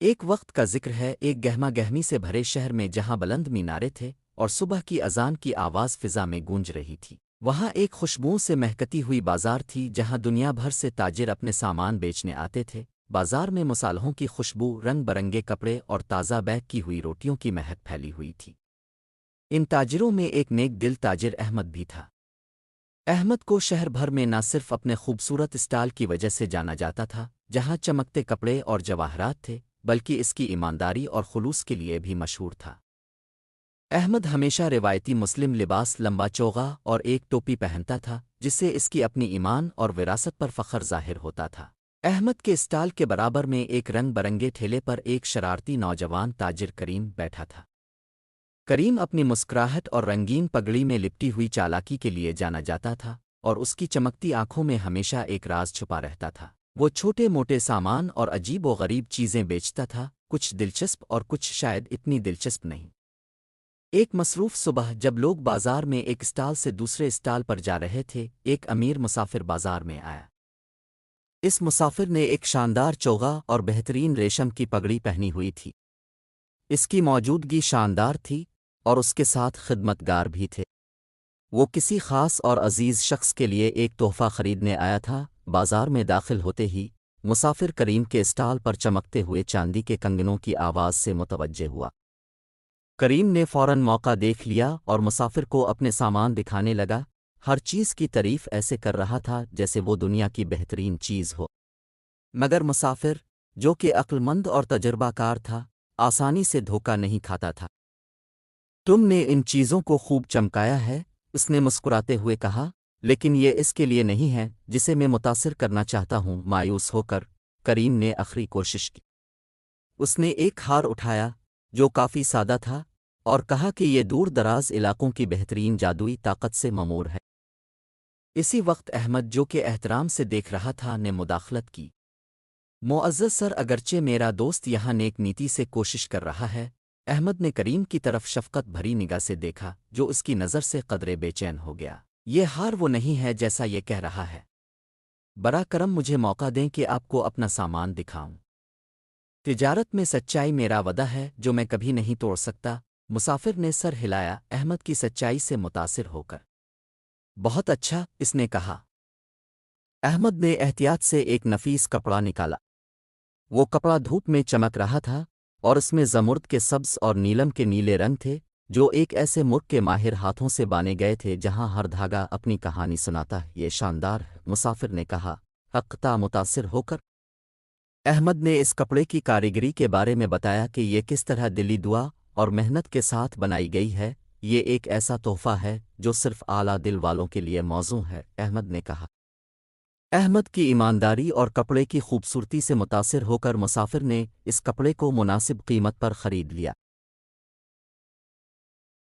ایک وقت کا ذکر ہے، ایک گہما گہمی سے بھرے شہر میں جہاں بلند مینارے تھے اور صبح کی اذان کی آواز فضا میں گونج رہی تھی۔ وہاں ایک خوشبو سے مہکتی ہوئی بازار تھی جہاں دنیا بھر سے تاجر اپنے سامان بیچنے آتے تھے۔ بازار میں مصالحوں کی خوشبو، رنگ برنگے کپڑے اور تازہ بیک کی ہوئی روٹیوں کی مہک پھیلی ہوئی تھی۔ ان تاجروں میں ایک نیک دل تاجر احمد بھی تھا۔ احمد کو شہر بھر میں نہ صرف اپنے خوبصورت اسٹال کی وجہ سے جانا جاتا تھا جہاں چمکتے کپڑے اور جواہرات تھے، بلکہ اس کی ایمانداری اور خلوص کے لیے بھی مشہور تھا۔ احمد ہمیشہ روایتی مسلم لباس، لمبا چوغا اور ایک ٹوپی پہنتا تھا جس سے اس کی اپنی ایمان اور وراثت پر فخر ظاہر ہوتا تھا۔ احمد کے اسٹال کے برابر میں ایک رنگ برنگے ٹھیلے پر ایک شرارتی نوجوان تاجر کریم بیٹھا تھا۔ کریم اپنی مسکراہٹ اور رنگین پگڑی میں لپٹی ہوئی چالاکی کے لیے جانا جاتا تھا، اور اس کی چمکتی آنکھوں میں ہمیشہ ایک راز چھپا رہتا تھا۔ وہ چھوٹے موٹے سامان اور عجیب و غریب چیزیں بیچتا تھا، کچھ دلچسپ اور کچھ شاید اتنی دلچسپ نہیں۔ ایک مصروف صبح جب لوگ بازار میں ایک اسٹال سے دوسرے اسٹال پر جا رہے تھے، ایک امیر مسافر بازار میں آیا۔ اس مسافر نے ایک شاندار چوغا اور بہترین ریشم کی پگڑی پہنی ہوئی تھی۔ اس کی موجودگی شاندار تھی اور اس کے ساتھ خدمتگار بھی تھے۔ وہ کسی خاص اور عزیز شخص کے لیے ایک تحفہ خریدنے آیا تھا۔ بازار میں داخل ہوتے ہی مسافر کریم کے اسٹال پر چمکتے ہوئے چاندی کے کنگنوں کی آواز سے متوجہ ہوا۔ کریم نے فوراً موقع دیکھ لیا اور مسافر کو اپنے سامان دکھانے لگا، ہر چیز کی تعریف ایسے کر رہا تھا جیسے وہ دنیا کی بہترین چیز ہو۔ مگر مسافر، جو کہ عقل مند اور تجربہ کار تھا، آسانی سے دھوکہ نہیں کھاتا تھا۔ تم نے ان چیزوں کو خوب چمکایا ہے، اس نے مسکراتے ہوئے کہا، لیکن یہ اس کے لیے نہیں ہے جسے میں متاثر کرنا چاہتا ہوں۔ مایوس ہو کر کریم نے آخری کوشش کی۔ اس نے ایک ہار اٹھایا جو کافی سادہ تھا اور کہا کہ یہ دور دراز علاقوں کی بہترین جادوئی طاقت سے ممور ہے۔ اسی وقت احمد، جو کہ احترام سے دیکھ رہا تھا، نے مداخلت کی۔ معزز سر، اگرچہ میرا دوست یہاں نیک نیتی سے کوشش کر رہا ہے۔ احمد نے کریم کی طرف شفقت بھری نگاہ سے دیکھا جو اس کی نظر سے قدرے بے چین ہو گیا۔ یہ ہار وہ نہیں ہے جیسا یہ کہہ رہا ہے۔ برا کرم مجھے موقع دیں کہ آپ کو اپنا سامان دکھاؤں۔ تجارت میں سچائی میرا وعدہ ہے جو میں کبھی نہیں توڑ سکتا۔ مسافر نے سر ہلایا، احمد کی سچائی سے متاثر ہو کر۔ بہت اچھا، اس نے کہا۔ احمد نے احتیاط سے ایک نفیس کپڑا نکالا۔ وہ کپڑا دھوپ میں چمک رہا تھا اور اس میں زمرد کے سبز اور نیلم کے نیلے رنگ تھے جو ایک ایسے مرغ کے ماہر ہاتھوں سے بانے گئے تھے جہاں ہر دھاگا اپنی کہانی سناتا ہے۔ یہ شاندار ہے، مسافر نے کہا، حقیقتا متاثر ہو کر۔ احمد نے اس کپڑے کی کاریگری کے بارے میں بتایا کہ یہ کس طرح دلی دعا اور محنت کے ساتھ بنائی گئی ہے۔ یہ ایک ایسا تحفہ ہے جو صرف اعلیٰ دل والوں کے لیے موزوں ہے، احمد نے کہا۔ احمد کی ایمانداری اور کپڑے کی خوبصورتی سے متاثر ہو کر مسافر نے اس کپڑے کو مناسب قیمت پر خرید لیا۔